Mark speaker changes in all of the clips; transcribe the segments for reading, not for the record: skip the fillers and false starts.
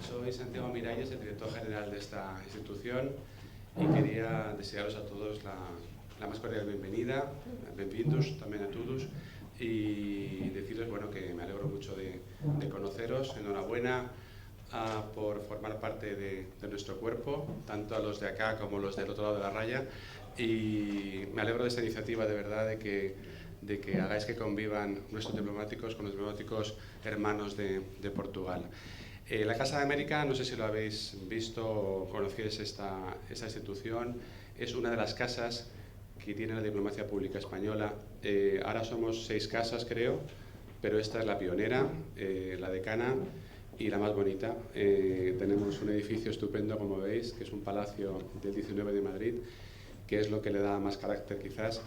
Speaker 1: Soy Santiago Miralles, el director general de esta institución, y quería desearos a todos la más cordial bienvenida, bienvenidos también a todos, y deciros bueno, que me alegro mucho de conoceros. Enhorabuena por formar parte de nuestro cuerpo, tanto a los de acá como los del otro lado de la raya, y me alegro de esta iniciativa, de verdad, de que hagáis que convivan nuestros diplomáticos con los diplomáticos hermanos de Portugal. La Casa de América, no sé si lo habéis visto o conocéis esta institución, es una de las casas que tiene la diplomacia pública española. Ahora somos 6 casas, creo, pero esta es la pionera, la decana y la más bonita. Tenemos un edificio estupendo, como veis, que es un palacio del 19 de Madrid, que es lo que le da más carácter quizás,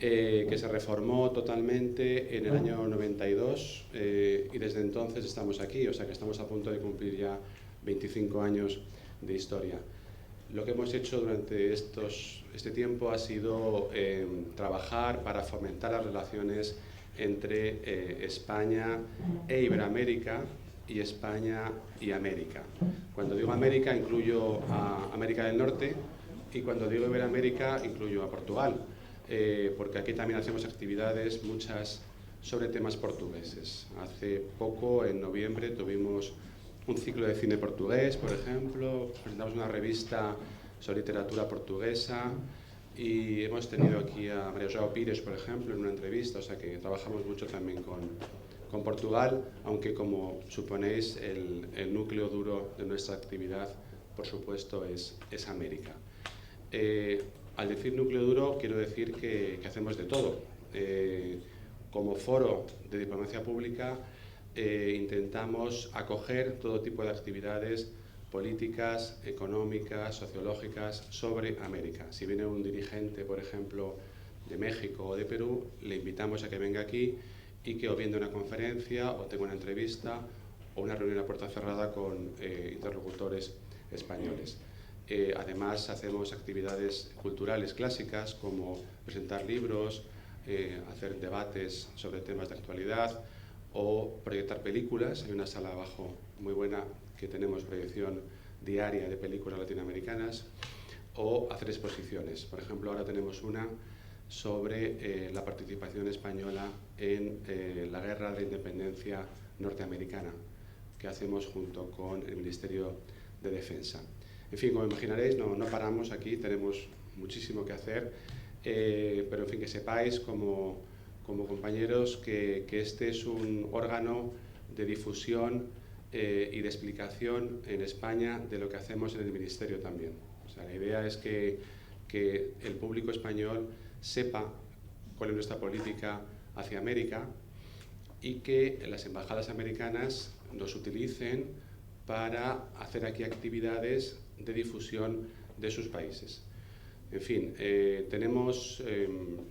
Speaker 1: que se reformó totalmente en el año 92 y desde entonces estamos aquí, o sea que estamos a punto de cumplir ya 25 años de historia. Lo que hemos hecho durante este tiempo ha sido trabajar para fomentar las relaciones entre España e Iberoamérica y España y América. Cuando digo América incluyo a América del Norte, y cuando digo Iberoamérica incluyo a Portugal, porque aquí también hacemos actividades, muchas sobre temas portugueses. Hace poco, en noviembre, tuvimos un ciclo de cine portugués, por ejemplo, presentamos una revista sobre literatura portuguesa y hemos tenido aquí a María João Pires, por ejemplo, en una entrevista, o sea que trabajamos mucho también con Portugal, aunque como suponéis el núcleo duro de nuestra actividad, por supuesto, es América. Al decir núcleo duro, quiero decir que hacemos de todo. Como foro de diplomacia pública, intentamos acoger todo tipo de actividades políticas, económicas, sociológicas sobre América. Si viene un dirigente, por ejemplo, de México o de Perú, le invitamos a que venga aquí y que o viendo una conferencia o tenga una entrevista o una reunión a puerta cerrada con interlocutores españoles. Además, hacemos actividades culturales clásicas como presentar libros, hacer debates sobre temas de actualidad o proyectar películas. Hay una sala abajo muy buena que tenemos proyección diaria de películas latinoamericanas, o hacer exposiciones. Por ejemplo, ahora tenemos una sobre la participación española en la Guerra de la Independencia norteamericana, que hacemos junto con el Ministerio de Defensa. En fin, como imaginaréis, no paramos aquí, tenemos muchísimo que hacer, pero en fin, que sepáis como compañeros que este es un órgano de difusión y de explicación en España de lo que hacemos en el Ministerio también. O sea, la idea es que el público español sepa cuál es nuestra política hacia América y que las embajadas americanas nos utilicen para hacer aquí actividades de difusión de sus países. En fin, tenemos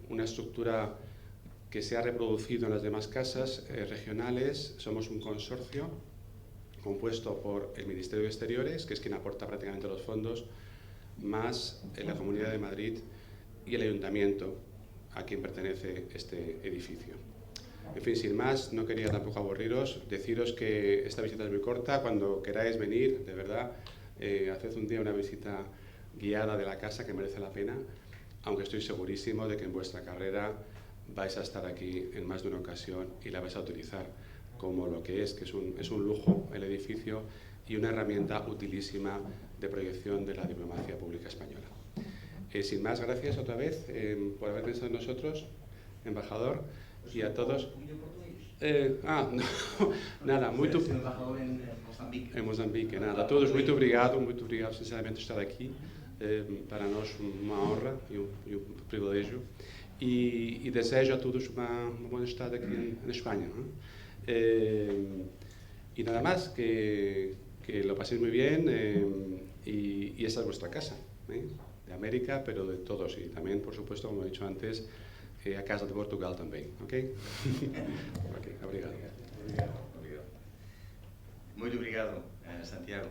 Speaker 1: una estructura que se ha reproducido en las demás casas regionales. Somos un consorcio compuesto por el Ministerio de Exteriores, que es quien aporta prácticamente los fondos, más la Comunidad de Madrid y el Ayuntamiento, a quien pertenece este edificio. En fin, sin más, no quería tampoco aburriros, deciros que esta visita es muy corta. Cuando queráis venir, de verdad, haced un día una visita guiada de la casa, que merece la pena, aunque estoy segurísimo de que en vuestra carrera vais a estar aquí en más de una ocasión y la vais a utilizar como lo que es un lujo el edificio y una herramienta utilísima de proyección de la diplomacia pública española. Sin más, gracias otra vez por haber pensado en nosotros, embajador, y a todos. No, nada, muito.
Speaker 2: Embajador en Mozambique.
Speaker 1: Em Moçambique, nada. A todos, muito obrigado sinceramente, estar aqui. Para nós uma honra e um privilégio. E desejo a todos uma boa estada aqui en España. Y nada más, que lo paséis muy bien y esta es vuestra casa, de América, pero de todos, y también, por supuesto, como he dicho antes, a casa de Portugal también, ¿ok? Ok, obrigado.
Speaker 2: Muy obrigado, Santiago.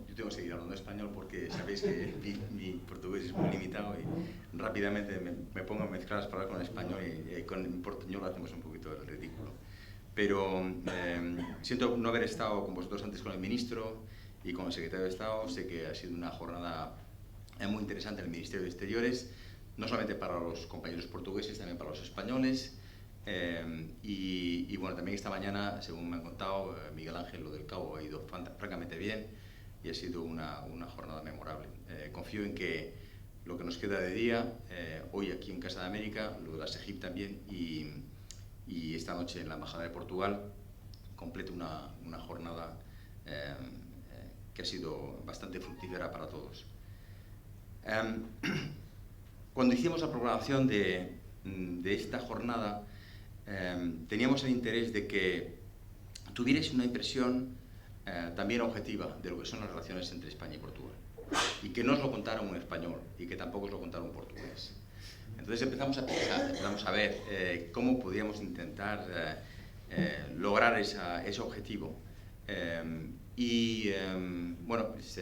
Speaker 2: Yo tengo que seguir hablando español porque sabéis que mi portugués es muy limitado y rápidamente me pongo a mezclar las palabras con el español y con el portuñol hacemos un poquito el ridículo. pero siento no haber estado con vosotros antes con el ministro y con el secretario de Estado. Sé que ha sido una jornada muy interesante en el Ministerio de Exteriores, no solamente para los compañeros portugueses, también para los españoles. Y bueno, también esta mañana, según me han contado, Miguel Ángel, lo del Cabo ha ido francamente bien y ha sido una jornada memorable. Confío en que lo que nos queda de día, hoy aquí en Casa de América, lo de la SEGIP también, y esta noche en la Embajada de Portugal, complete una jornada que ha sido bastante fructífera para todos. Cuando hicimos la programación de esta jornada, teníamos el interés de que tuvierais una impresión también objetiva de lo que son las relaciones entre España y Portugal, y que no os lo contara un español y que tampoco os lo contara un portugués. Entonces empezamos a pensar, empezamos a ver cómo podíamos intentar lograr ese objetivo. Bueno, pues,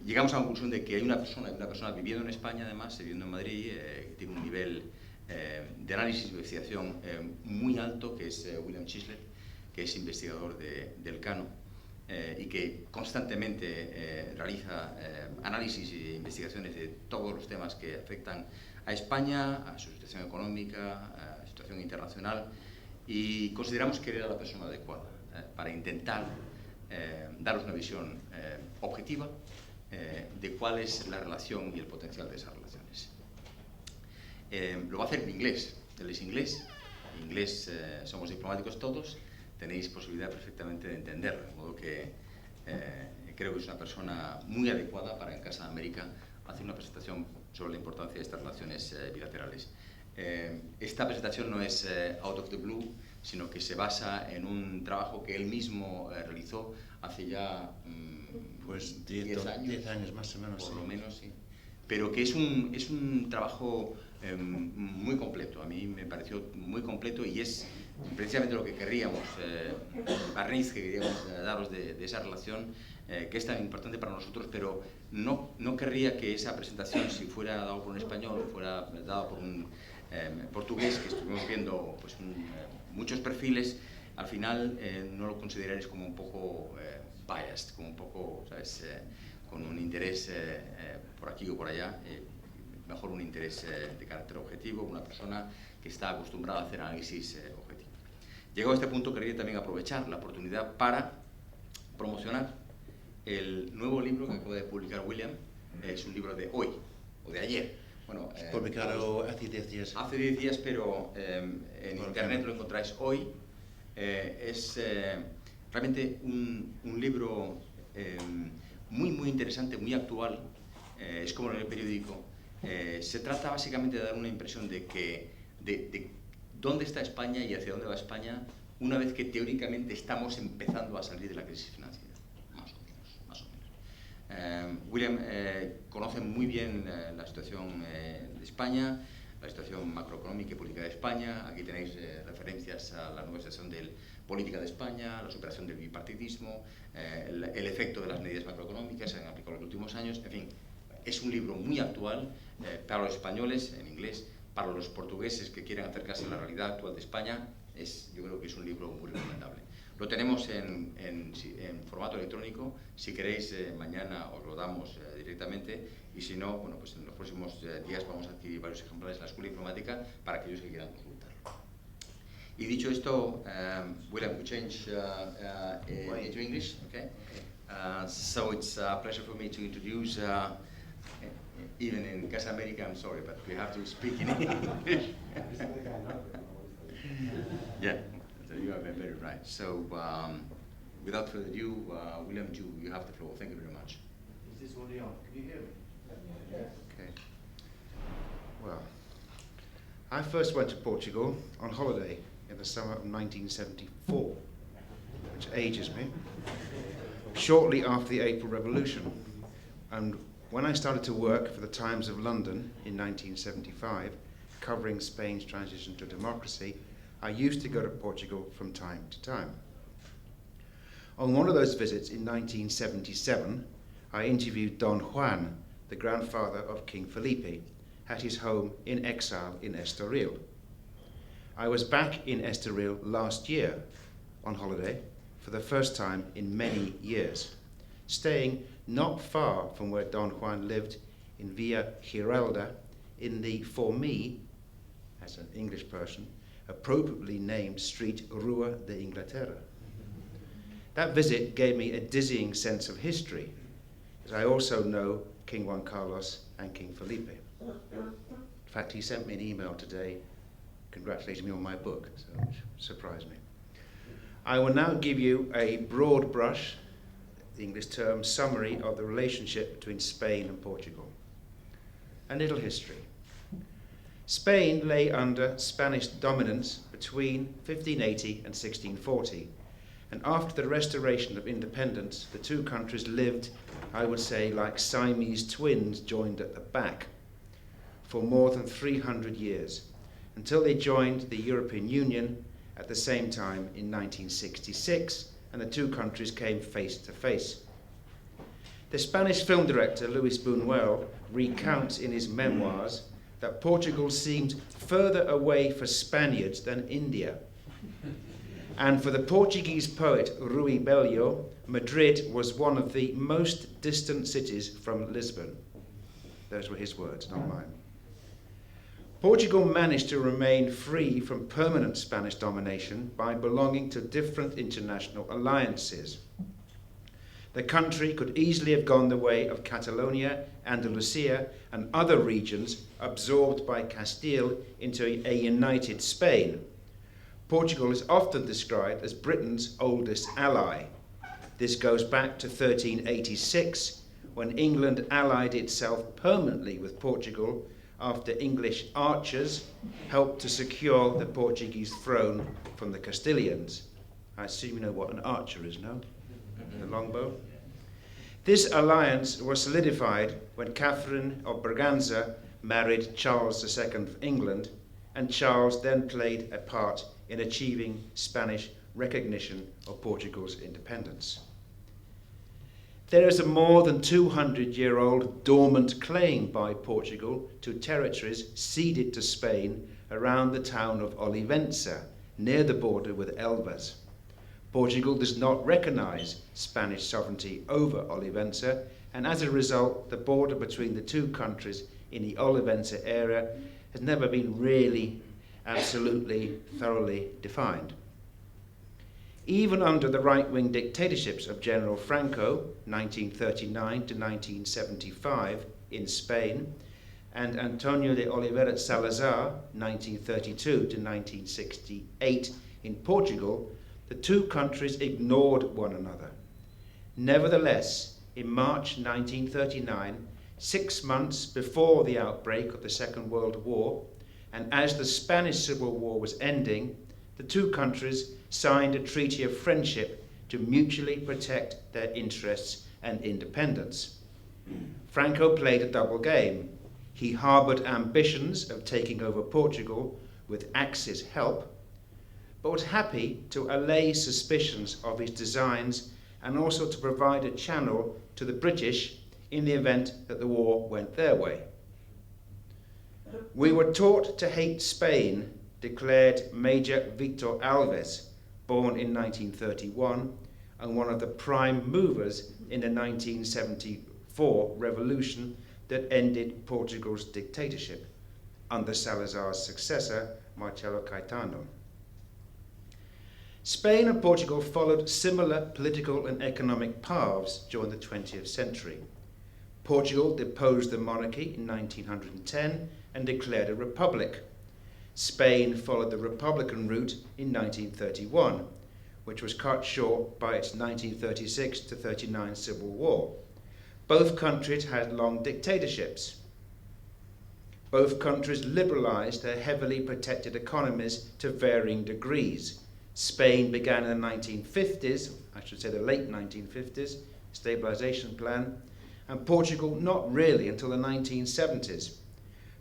Speaker 2: llegamos a la conclusión de que hay una persona viviendo en España, además, viviendo en Madrid, que tiene un nivel de análisis y investigación muy alto, que es William Chislett, que es investigador del Elcano, y que constantemente realiza análisis e investigaciones de todos los temas que afectan a España, a su situación económica, a su situación internacional, y consideramos que era la persona adecuada para intentar daros una visión objetiva de cuál es la relación y el potencial de esas relaciones. Lo va a hacer en inglés. Él es inglés. En inglés somos diplomáticos todos. Tenéis posibilidad perfectamente de entenderlo, de modo que creo que es una persona muy adecuada para en Casa de América hacer una presentación sobre la importancia de estas relaciones bilaterales. Esta presentación no es out of the blue, sino que se basa en un trabajo que él mismo realizó hace ya
Speaker 3: pues
Speaker 2: 10 años.
Speaker 3: 10 años más o menos.
Speaker 2: Por lo menos, sí. Pero que es un trabajo muy completo. A mí me pareció muy completo y es precisamente lo que querríamos, el barniz que queríamos daros de esa relación, que es tan importante para nosotros, pero no querría que esa presentación, si fuera dado por un español o fuera dado por un portugués, que estuvimos viendo pues, muchos perfiles, al final no lo consideraréis como un poco biased, como un poco, ¿sabes?, con un interés por aquí o por allá, mejor un interés de carácter objetivo, una persona que está acostumbrada a hacer análisis objetivo. Llegado a este punto, quería también aprovechar la oportunidad para promocionar el nuevo libro que acaba de publicar William. Es un libro de hoy, o de ayer. Bueno,
Speaker 3: publicado hace 10 días.
Speaker 2: Hace 10 días, pero en internet lo encontráis hoy. Es realmente un libro muy interesante, muy actual. Es como en el periódico. Se trata básicamente de dar una impresión de dónde está España y hacia dónde va España una vez que teóricamente estamos empezando a salir de la crisis financiera, más o menos. William conoce muy bien la situación de España, la situación macroeconómica y política de España. Aquí tenéis referencias a la nueva situación de política de España, la superación del bipartidismo, el efecto de las medidas macroeconómicas que se han aplicado en los últimos años. En fin, es un libro muy actual para los españoles, en inglés, para los portugueses que quieren acercarse a la realidad actual de España. Yo creo que es un libro muy recomendable. Lo tenemos en formato electrónico. Si queréis, mañana os lo damos directamente, y si no, bueno, pues en los próximos días vamos a adquirir varios ejemplares en la escuela diplomática para aquellos que quieran consultarlo. Y dicho esto, William, we change into English, okay? So it's a pleasure for me to introduce, even in Casa América, I'm sorry, but we have to speak in English. Yeah, you are very right. So, without further ado, William, you have the floor. Thank you very much.
Speaker 4: Is this audio on? Can you hear me? Yes.
Speaker 3: Okay. Well, I first went to Portugal on holiday in the summer of 1974, which ages me, shortly after the April Revolution. And when I started to work for the Times of London in 1975, covering Spain's transition to democracy, I used to go to Portugal from time to time. On one of those visits in 1977, I interviewed Don Juan, the grandfather of King Felipe, at his home in exile in Estoril. I was back in Estoril last year on holiday for the first time in many years, staying not far from where Don Juan lived in Villa Giralda in the, for me, as an English person, appropriately named street Rua de Inglaterra. That visit gave me a dizzying sense of history, as I also know King Juan Carlos and King Felipe. In fact, he sent me an email today congratulating me on my book, so which surprised me. I will now give you a broad brush, the English term, summary of the relationship between Spain and Portugal. A little history. Spain lay under Spanish dominance between 1580 and 1640, and after the restoration of independence, the two countries lived, I would say, like Siamese twins joined at the back, for more than 300 years, until they joined the European Union at the same time in 1966, and the two countries came face to face. The Spanish film director Luis Buñuel recounts in his memoirs that Portugal seemed further away for Spaniards than India. And for the Portuguese poet Rui Bellio, Madrid was one of the most distant cities from Lisbon. Those were his words, not mine. Portugal managed to remain free from permanent Spanish domination by belonging to different international alliances. The country could easily have gone the way of Catalonia, Andalusia, and other regions absorbed by Castile into a united Spain. Portugal is often described as Britain's oldest ally. This goes back to 1386, when England allied itself permanently with Portugal after English archers helped to secure the Portuguese throne from the Castilians. I assume you know what an archer is, no? The longbow. This alliance was solidified when Catherine of Braganza married Charles II of England, and Charles then played a part in achieving Spanish recognition of Portugal's independence. There is a more than 200-year-old dormant claim by Portugal to territories ceded to Spain around the town of Olivença, near the border with Elvas. Portugal does not recognize Spanish sovereignty over Olivença, and as a result, the border between the two countries in the Olivença area has never been really, absolutely, thoroughly defined. Even under the right-wing dictatorships of General Franco, 1939 to 1975 in Spain, and Antonio de Oliveira Salazar, 1932 to 1968 in Portugal, the two countries ignored one another. Nevertheless, in March 1939, 6 months before the outbreak of the Second World War, and as the Spanish Civil War was ending, the two countries signed a treaty of friendship to mutually protect their interests and independence. Franco played a double game. He harbored ambitions of taking over Portugal with Axis help, but was happy to allay suspicions of his designs and also to provide a channel to the British in the event that the war went their way. We were taught to hate Spain, declared Major Victor Alves, born in 1931 and one of the prime movers in the 1974 revolution that ended Portugal's dictatorship under Salazar's successor, Marcelo Caetano. Spain and Portugal followed similar political and economic paths during the 20th century. Portugal deposed the monarchy in 1910 and declared a republic. Spain followed the Republican route in 1931, which was cut short by its 1936 to 39 civil war. Both countries had long dictatorships. Both countries liberalized their heavily protected economies to varying degrees. Spain began in the 1950s, I should say the late 1950s, stabilization plan, and Portugal not really until the 1970s.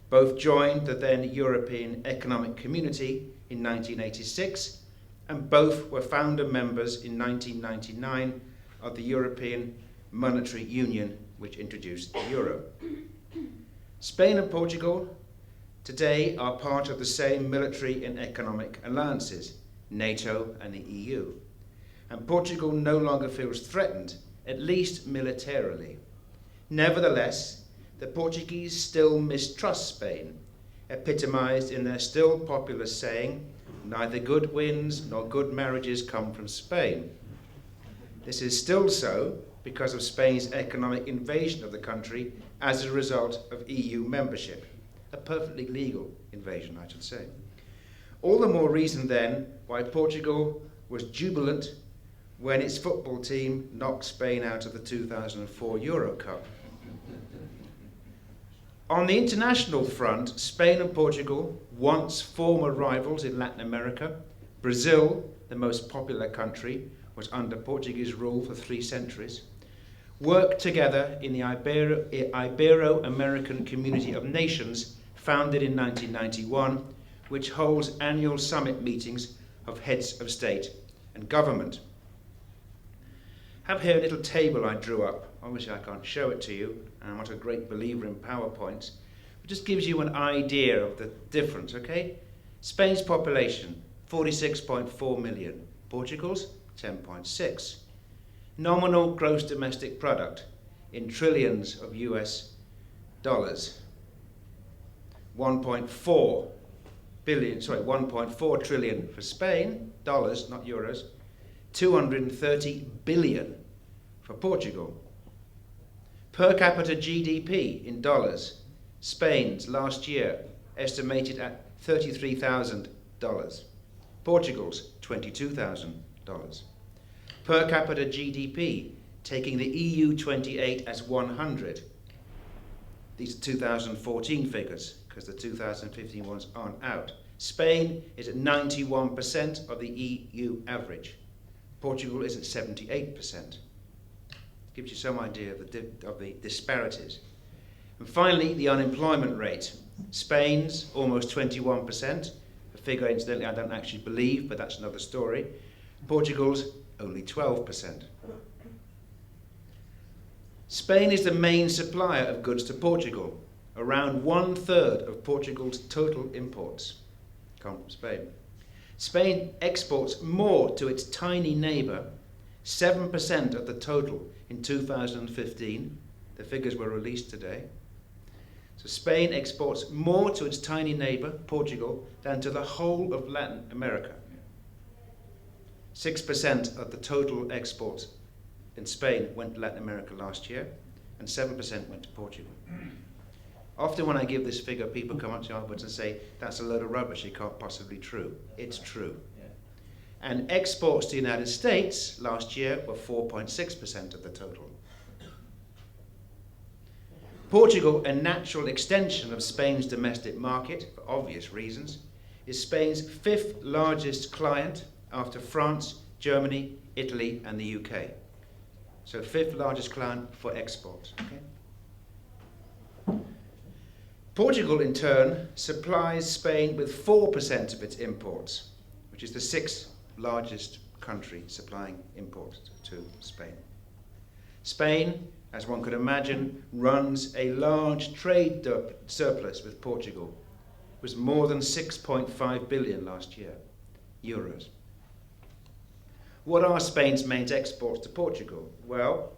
Speaker 3: Both joined the then European Economic Community in 1986, and both were founder members in 1999 of the European Monetary Union, which introduced the euro. Spain and Portugal today are part of the same military and economic alliances, NATO and the EU. And Portugal no longer feels threatened, at least militarily. Nevertheless, the Portuguese still mistrust Spain, epitomized in their still popular saying, "Neither good winds nor good marriages come from Spain." This is still so because of Spain's economic invasion of the country as a result of EU membership. A perfectly legal invasion, I should say. All the more reason then why Portugal was jubilant when its football team knocked Spain out of the 2004 Euro Cup. On the international front, Spain and Portugal, once former rivals in Latin America, Brazil, the most popular country, was under Portuguese rule for 3 centuries, worked together in the Ibero-American Community of Nations, founded in 1991, which holds annual summit meetings of heads of state and government. I have here a little table I drew up. Obviously I can't show it to you, and I'm not a great believer in PowerPoints. It just gives you an idea of the difference, okay? Spain's population, 46.4 million. Portugal's, 10.6. Nominal gross domestic product in trillions of US dollars. 1.4 trillion for Spain, dollars, not euros. 230 billion for Portugal. Per capita GDP in dollars, Spain's last year estimated at $33,000. Portugal's $22,000. Per capita GDP, taking the EU 28 as 100. These are 2014 figures, because the 2015 ones aren't out. Spain is at 91% of the EU average. Portugal is at 78%. Gives you some idea of the disparities. And finally, the unemployment rate. Spain's almost 21%, a figure incidentally I don't actually believe, but that's another story. Portugal's only 12%. Spain is the main supplier of goods to Portugal. Around 1/3 of Portugal's total imports come from Spain. Spain exports more to its tiny neighbour, 7% of the total in 2015. The figures were released today. So Spain exports more to its tiny neighbour, Portugal, than to the whole of Latin America. 6% of the total exports in Spain went to Latin America last year, and 7% went to Portugal. Often when I give this figure, people come up to me afterwards and say, that's a load of rubbish, it can't possibly be true. It's true. And exports to the United States last year were 4.6% of the total. Portugal, a natural extension of Spain's domestic market, for obvious reasons, is Spain's 5th largest client after France, Germany, Italy, and the UK. So 5th largest client for exports. Okay? Portugal, in turn, supplies Spain with 4% of its imports, which is the 6th largest country supplying imports to Spain. Spain, as one could imagine, runs a large trade surplus with Portugal. It was more than 6.5 billion last year, euros. What are Spain's main exports to Portugal? Well,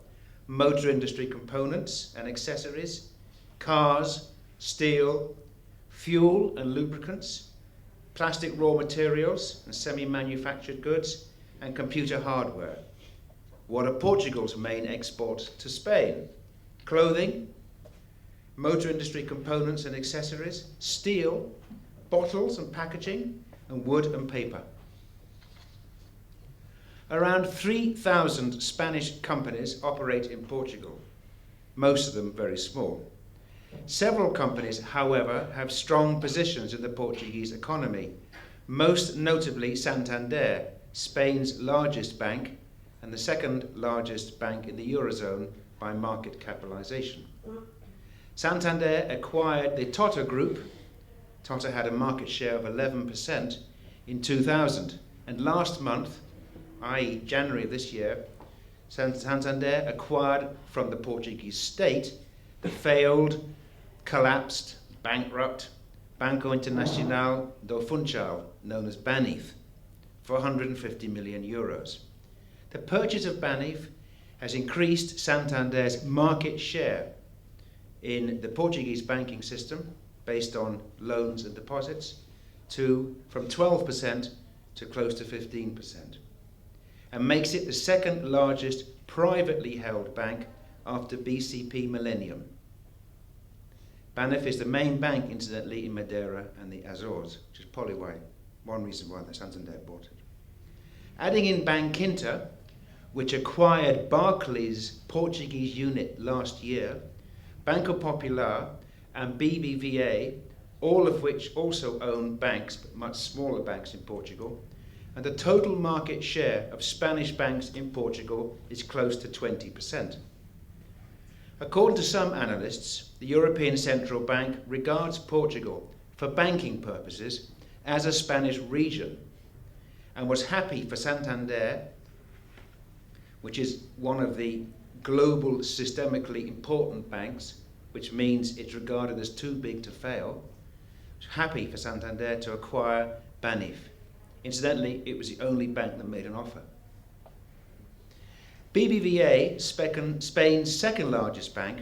Speaker 3: motor industry components and accessories, cars, steel, fuel and lubricants, plastic raw materials and semi-manufactured goods, and computer hardware. What are Portugal's main exports to Spain? Clothing, motor industry components and accessories, steel, bottles and packaging, and wood and paper. Around 3,000 Spanish companies operate in Portugal, most of them very small. Several companies, however, have strong positions in the Portuguese economy, most notably Santander, Spain's largest bank, and the 2nd largest bank in the Eurozone by market capitalization. Santander acquired the Tota Group. Tota had a market share of 11% in 2000, and last month, i.e. January of this year, Santander acquired from the Portuguese state the failed, collapsed, bankrupt Banco Internacional do Funchal, known as BANIF, for 150 million euros. The purchase of BANIF has increased Santander's market share in the Portuguese banking system, based on loans and deposits, from 12% to close to 15%, and makes it the second largest privately held bank after BCP Millennium. BANIF is the main bank, incidentally, in Madeira and the Azores, which is probably one reason why the Santander bought it. Adding in Bankinter, which acquired Barclays' Portuguese unit last year, Banco Popular and BBVA, all of which also own banks, but much smaller banks in Portugal, and the total market share of Spanish banks in Portugal is close to 20%. According to some analysts, the European Central Bank regards Portugal, for banking purposes, as a Spanish region, and was happy for Santander, which is one of the global systemically important banks, which means it's regarded as too big to fail, happy for Santander to acquire BANIF. Incidentally, it was the only bank that made an offer. BBVA, Spain's second largest bank,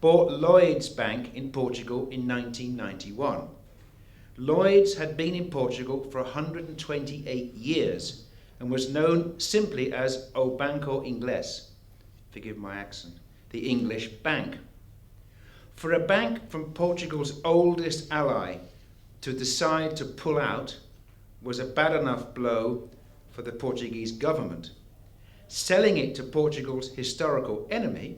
Speaker 3: bought Lloyds Bank in Portugal in 1991. Lloyds had been in Portugal for 128 years and was known simply as O Banco Inglés, forgive my accent, the English bank. For a bank from Portugal's oldest ally to decide to pull out was a bad enough blow for the Portuguese government. Selling it to Portugal's historical enemy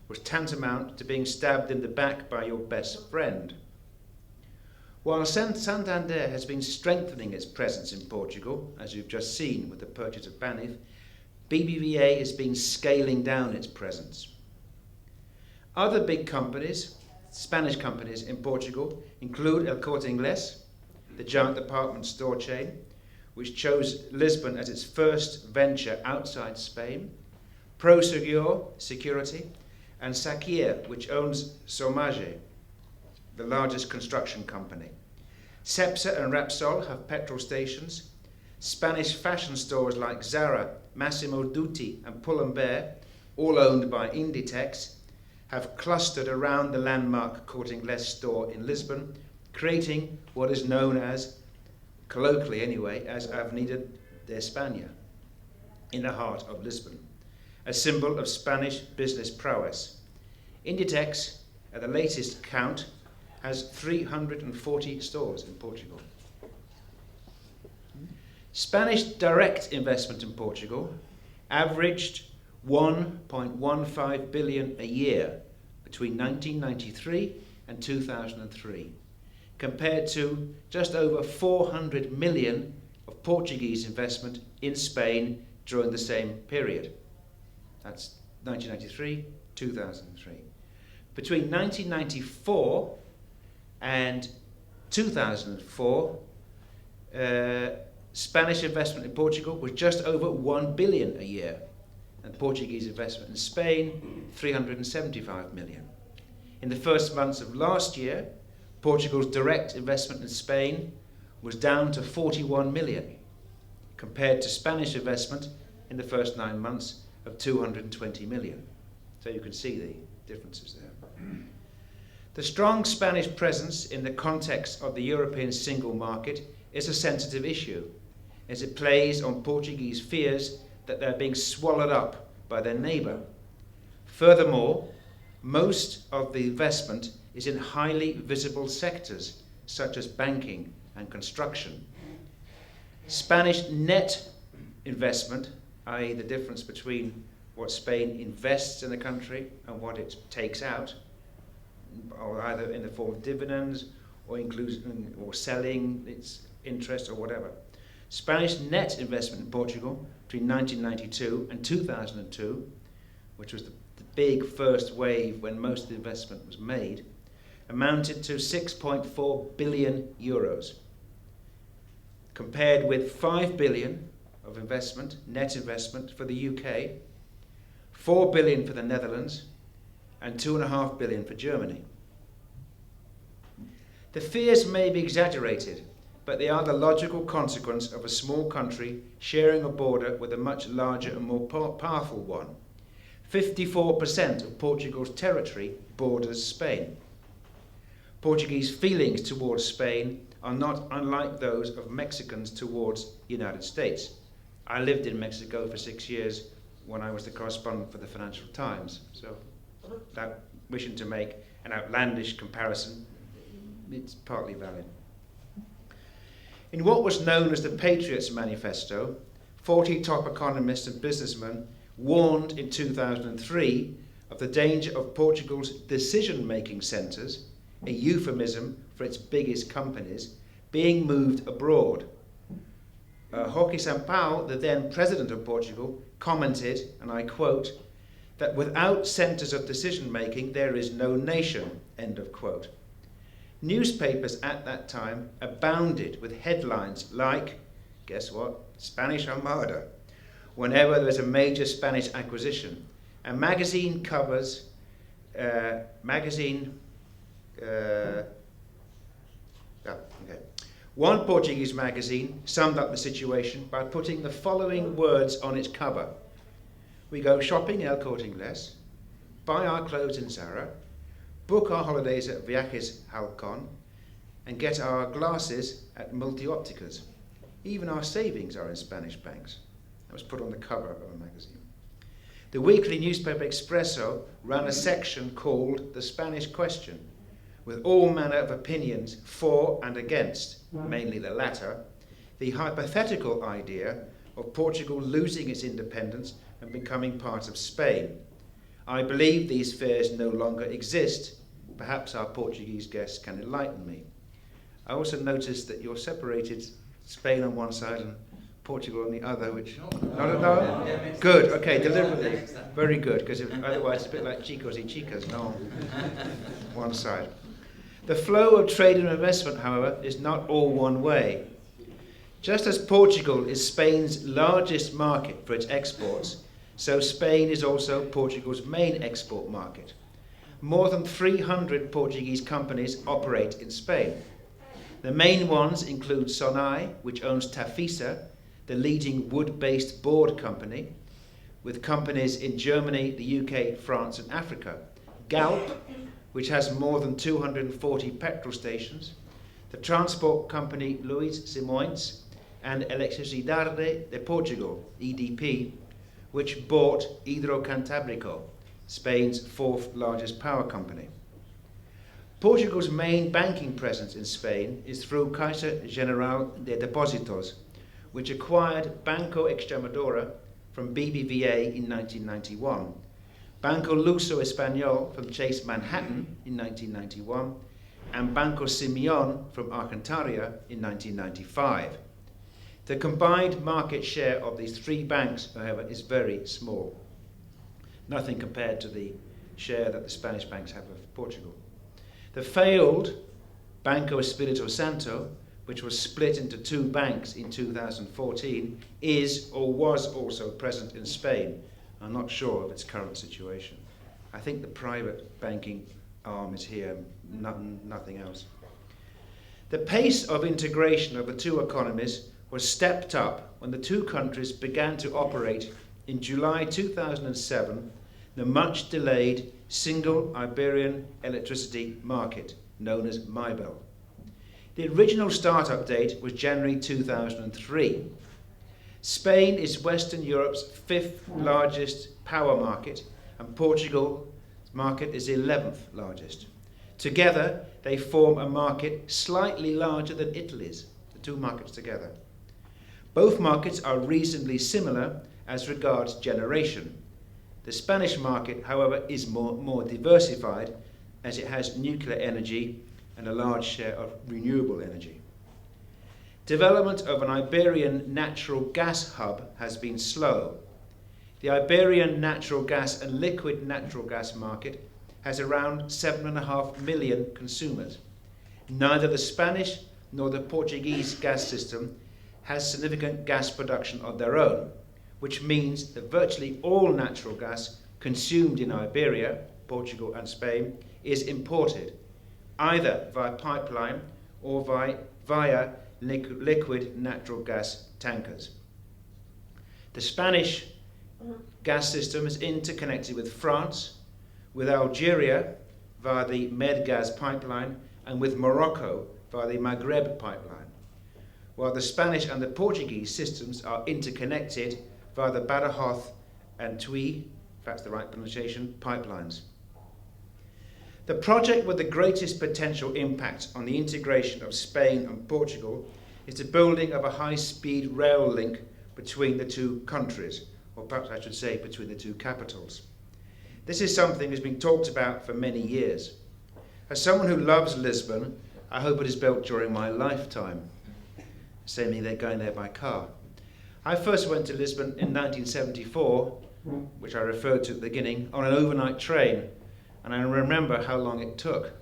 Speaker 3: was tantamount to being stabbed in the back by your best friend. While Santander has been strengthening its presence in Portugal, as you've just seen with the purchase of BANIF, BBVA has been scaling down its presence. Other big companies, Spanish companies in Portugal, include El Corte Inglés, the giant department store chain, which chose Lisbon as its first venture outside Spain, Prosegur Security, and Sacyr, which owns Somage, the largest construction company. Cepsa and Repsol have petrol stations. Spanish fashion stores like Zara, Massimo Dutti, and Pull&Bear, all owned by Inditex, have clustered around the landmark Corte Inglés store in Lisbon, creating what is known as, colloquially anyway, as Avenida de España, in the heart of Lisbon, a symbol of Spanish business prowess. Inditex, at the latest count, has 340 stores in Portugal. Spanish direct investment in Portugal averaged 1.15 billion a year between 1993 and 2003, compared to just over 400 million of Portuguese investment in Spain during the same period. That's 1993, 2003. Between 1994 and 2004, Spanish investment in Portugal was just over 1 billion a year, and Portuguese investment in Spain, 375 million. In the first months of last year, Portugal's direct investment in Spain was down to 41 million, compared to Spanish investment in the first 9 months of 220 million. So you can see the differences there. The strong Spanish presence in the context of the European single market is a sensitive issue, as it plays on Portuguese fears that they're being swallowed up by their neighbour. Furthermore, most of the investment is in highly visible sectors such as banking and construction. Spanish net investment, i.e. the difference between what Spain invests in the country and what it takes out, or either in the form of dividends or selling its interest or whatever. Spanish net investment in Portugal between 1992 and 2002, which was the big first wave when most of the investment was made, amounted to 6.4 billion euros, compared with 5 billion of investment, net investment for the UK, 4 billion for the Netherlands, and 2.5 billion for Germany. The fears may be exaggerated, but they are the logical consequence of a small country sharing a border with a much larger and more powerful one. 54% of Portugal's territory borders Spain. Portuguese feelings towards Spain are not unlike those of Mexicans towards the United States. I lived in Mexico for 6 years when I was the correspondent for the Financial Times, so without wishing to make an outlandish comparison, it's partly valid. In what was known as the Patriots Manifesto, 40 top economists and businessmen warned in 2003 of the danger of Portugal's decision-making centres, a euphemism for its biggest companies, being moved abroad. Jorge Sampaio, the then president of Portugal, commented, and I quote, that without centres of decision-making there is no nation, end of quote. Newspapers at that time abounded with headlines like, guess what, Spanish Armada, whenever there was a major Spanish acquisition. And magazine covers, One Portuguese magazine summed up the situation by putting the following words on its cover. We go shopping in El Corte Inglés, buy our clothes in Zara, book our holidays at Viajes Halcon, and get our glasses at Multiópticas. Even our savings are in Spanish banks. That was put on the cover of a magazine. The weekly newspaper Expresso ran a section called The Spanish Question, with all manner of opinions for and against, mainly the latter, the hypothetical idea of Portugal losing its independence and becoming part of Spain. I believe these fears no longer exist. Perhaps our Portuguese guests can enlighten me. I also noticed that you're separated Spain on one side and Portugal on the other, which... No? Good, okay, deliberately. Very good, because otherwise it's a bit like chicos y chicas, no on one side. The flow of trade and investment, however, is not all one way. Just as Portugal is Spain's largest market for its exports, so Spain is also Portugal's main export market. More than 300 Portuguese companies operate in Spain. The main ones include Sonai, which owns Tafisa, the leading wood-based board company, with companies in Germany, the UK, France and Africa. Galp, which has more than 240 petrol stations. The transport company Luís Simões, and Eletricidade de Portugal, EDP, which bought Hidrocantábrico, Spain's fourth largest power company. Portugal's main banking presence in Spain is through Caixa Geral de Depósitos, which acquired Banco Extremadura from BBVA in 1991, Banco Luso Español from Chase Manhattan in 1991, and Banco Simeon from Argentaria in 1995. The combined market share of these three banks, however, is very small. Nothing compared to the share that the Spanish banks have of Portugal. The failed Banco Espírito Santo, which was split into two banks in 2014, is or was also present in Spain. I'm not sure of its current situation. I think the private banking arm is here, nothing else. The pace of integration of the two economies was stepped up when the two countries began to operate in July 2007 the much delayed single Iberian electricity market known as MIBEL. The original start-up date was January 2003. Spain is Western Europe's fifth largest power market, and Portugal's market is the 11th largest. Together, they form a market slightly larger than Italy's, the two markets together. Both markets are reasonably similar as regards generation. The Spanish market, however, is more diversified as it has nuclear energy and a large share of renewable energy. Development of an Iberian natural gas hub has been slow. The Iberian natural gas and liquid natural gas market has around 7.5 million consumers. Neither the Spanish nor the Portuguese gas system has significant gas production of their own, which means that virtually all natural gas consumed in Iberia, Portugal and Spain, is imported, either via pipeline or via liquid natural gas tankers. The Spanish gas system is interconnected with France, with Algeria via the Medgaz pipeline, and with Morocco via the Maghreb pipeline, while the Spanish and the Portuguese systems are interconnected via the Badajoz and Tui, if that's the right pronunciation, pipelines. The project with the greatest potential impact on the integration of Spain and Portugal is the building of a high-speed rail link between the two countries, or perhaps I should say between the two capitals. This is something that's been talked about for many years. As someone who loves Lisbon, I hope it is built during my lifetime. Saying they're going there by car. I first went to Lisbon in 1974, which I referred to at the beginning, on an overnight train, and I remember how long it took.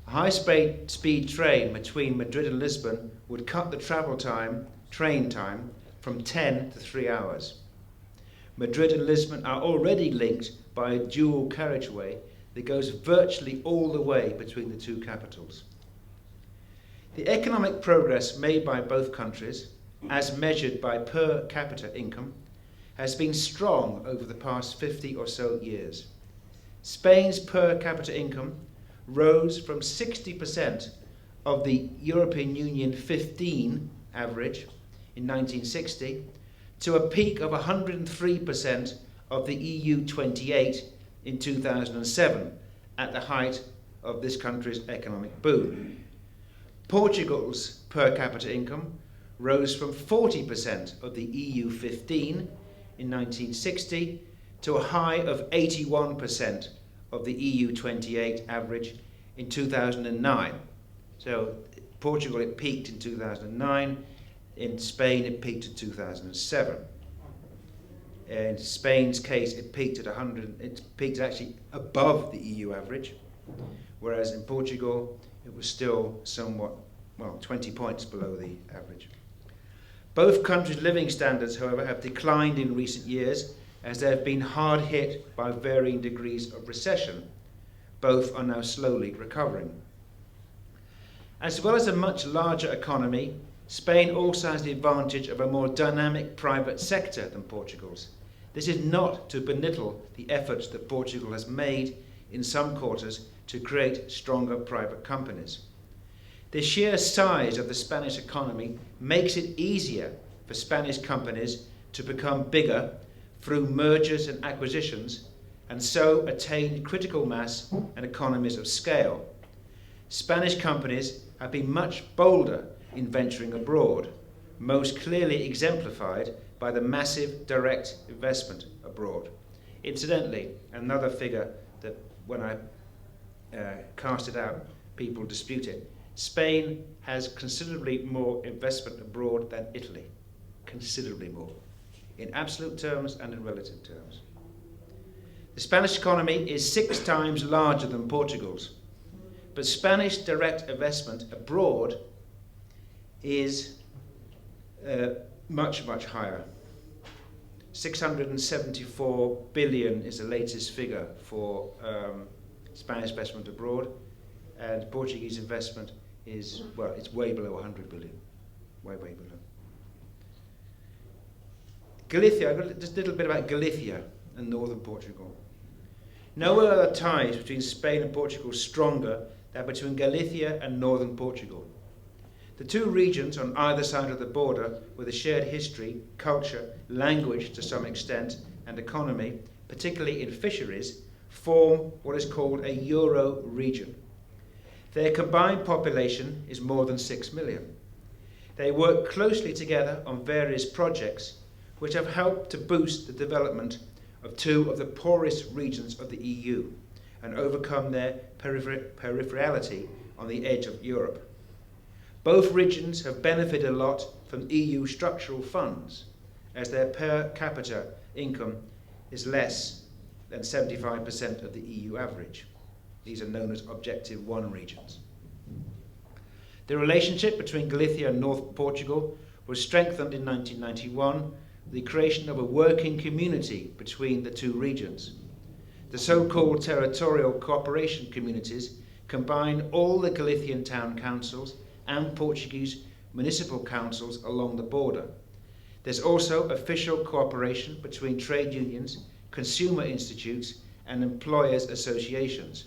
Speaker 3: A high-speed train between Madrid and Lisbon would cut the train time, from 10 to 3 hours. Madrid and Lisbon are already linked by a dual carriageway that goes virtually all the way between the two capitals. The economic progress made by both countries, as measured by per capita income, has been strong over the past 50 or so years. Spain's per capita income rose from 60% of the European Union 15 average in 1960 to a peak of 103% of the EU 28 in 2007, at the height of this country's economic boom. Portugal's per capita income rose from 40% of the EU 15 in 1960 to a high of 81% of the EU 28 average in 2009. So Portugal, it peaked in 2009. In Spain, it peaked in 2007. In Spain's case, it peaked at 100. It peaked actually above the EU average, whereas in Portugal, it was still somewhat, 20 points below the average. Both countries' living standards, however, have declined in recent years as they have been hard hit by varying degrees of recession. Both are now slowly recovering. As well as a much larger economy, Spain also has the advantage of a more dynamic private sector than Portugal's. This is not to belittle the efforts that Portugal has made in some quarters to create stronger private companies. The sheer size of the Spanish economy makes it easier for Spanish companies to become bigger through mergers and acquisitions, and so attain critical mass and economies of scale. Spanish companies have been much bolder in venturing abroad, most clearly exemplified by the massive direct investment abroad. Incidentally, another figure that when I cast it out, people dispute it. Spain has considerably more investment abroad than Italy, considerably more, in absolute terms and in relative terms. The Spanish economy is 6 times larger than Portugal's, but Spanish direct investment abroad is much, much higher. 674 billion is the latest figure for Spanish investment abroad, and Portuguese investment is, it's way below 100 billion, way below. Galicia, I've got just a little bit about Galicia and northern Portugal. No other ties between Spain and Portugal stronger than between Galicia and northern Portugal. The two regions on either side of the border, with a shared history, culture, language to some extent, and economy, particularly in fisheries, form what is called a Euro region. Their combined population is more than 6 million. They work closely together on various projects which have helped to boost the development of 2 of the poorest regions of the EU and overcome their peripherality on the edge of Europe. Both regions have benefited a lot from EU structural funds, as their per capita income is less than 75% of the EU average. These are known as Objective 1 regions. The relationship between Galicia and North Portugal was strengthened in 1991 with the creation of a working community between the two regions. The so-called territorial cooperation communities combine all the Galician town councils and Portuguese municipal councils along the border. There's also official cooperation between trade unions, consumer institutes, and employers' associations.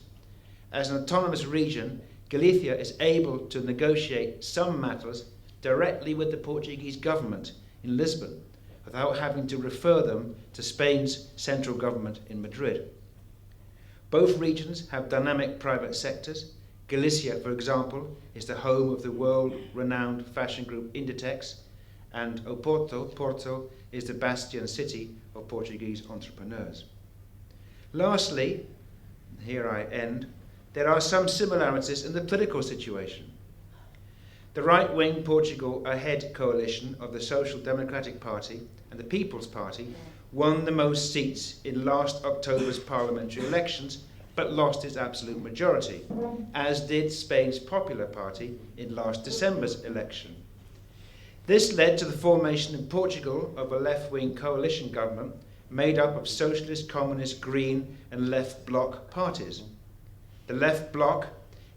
Speaker 3: As an autonomous region, Galicia is able to negotiate some matters directly with the Portuguese government in Lisbon, without having to refer them to Spain's central government in Madrid. Both regions have dynamic private sectors. Galicia, for example, is the home of the world-renowned fashion group Inditex, and Porto is the bastion city of Portuguese entrepreneurs. Lastly, here I end, there are some similarities in the political situation. The right-wing Portugal Ahead coalition of the Social Democratic Party and the People's Party won the most seats in last October's parliamentary elections, but lost its absolute majority, as did Spain's Popular Party in last December's election. This led to the formation in Portugal of a left-wing coalition government made up of socialist, communist, green and left bloc parties. The left bloc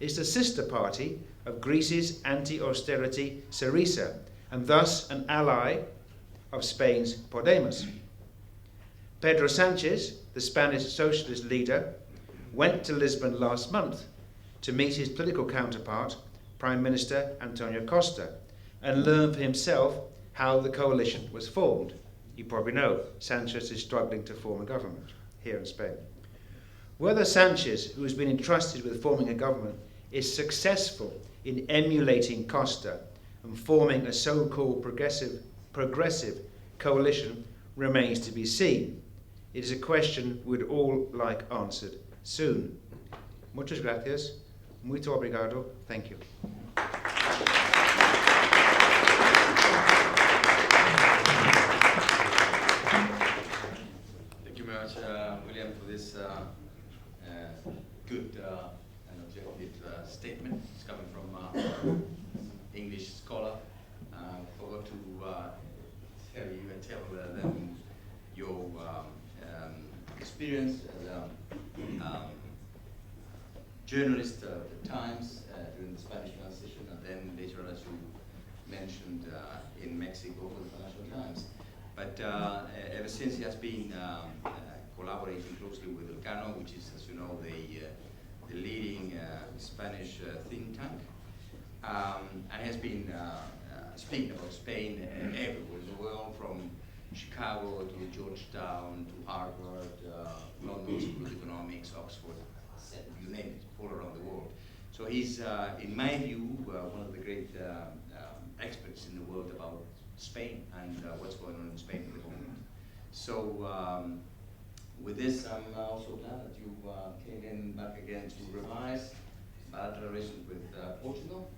Speaker 3: is the sister party of Greece's anti-austerity Syriza, and thus an ally of Spain's Podemos. Pedro Sánchez, the Spanish socialist leader, went to Lisbon last month to meet his political counterpart, Prime Minister Antonio Costa, and learn for himself how the coalition was formed. You probably know Sánchez is struggling to form a government here in Spain. Whether Sánchez, who has been entrusted with forming a government, is successful in emulating Costa and forming a so-called progressive coalition remains to be seen. It is a question we'd all like answered soon. Muchas gracias. Muito obrigado. Thank you.
Speaker 2: Thank you very much, William, for this good and objective statement. It's coming from English scholar. Forgot to tell them your experience as a journalist at the Times during the Spanish transition, and then later, as you mentioned, in Mexico for the Financial Times. But ever since, he has been collaborating closely with Elcano, which is, as you know, the leading Spanish think tank, and has been speaking about Spain everywhere in the world, from Chicago to Georgetown to Harvard, London School of Economics, Oxford, you name it, all around the world. So he's, in my view, one of the great experts in the world about Spain and what's going on in Spain at the moment. So with this, I'm also glad that you came in back again to revise bilateral relations with Portugal.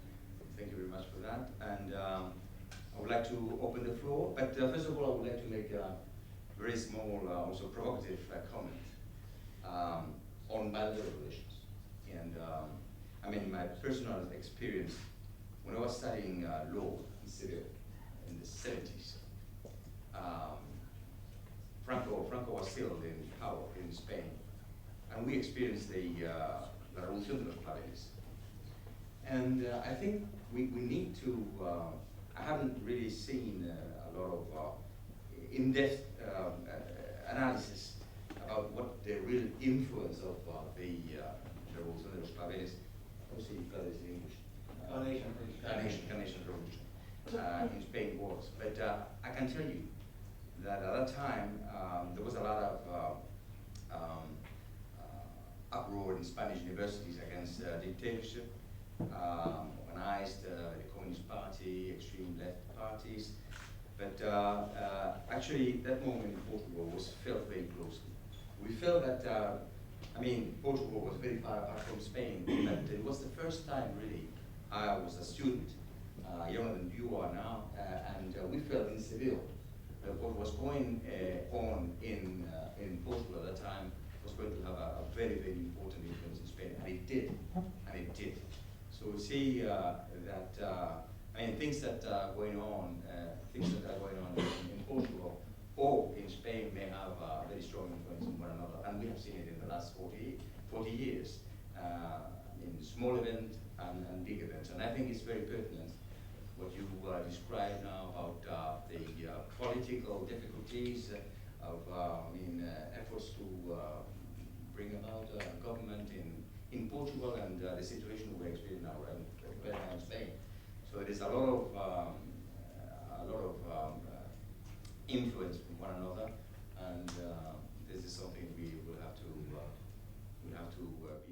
Speaker 2: Thank you very much for that. And I would like to open the floor, but first of all, I would like to make a very small, also provocative comment on bilateral relations. And I mean, my personal experience, when I was studying law in Seville in the 70s, Franco was still in power in Spain, and we experienced the Revolution de los Claveles. And I think we need to, I haven't really seen a lot of in-depth analysis about what the real influence of the Revolution de los Claveles, obviously Claveles in English, Carnation Revolution in Spain was. But I can tell you that at that time there was a lot of uproar in Spanish universities against dictatorship, organized the Communist Party, extreme left parties. But actually, that moment in Portugal was felt very closely. We felt that, I mean, Portugal was very far apart from Spain, but it was the first time, really, I was a student, younger than you are now, and we felt in Seville that what was going on in Portugal at that time was going to have a very, very important influence in Spain, and it did, So we see that, I mean, things that are going on, in Portugal or in Spain may have a very strong influence on one another, and we have seen it in the last 40 years. in small events and big events. And I think it's very pertinent what you described now about the political difficulties of efforts to bring about government in Portugal and the situation we're experiencing now right now in Spain. So it is a lot of influence from one another, and this is something we will have to be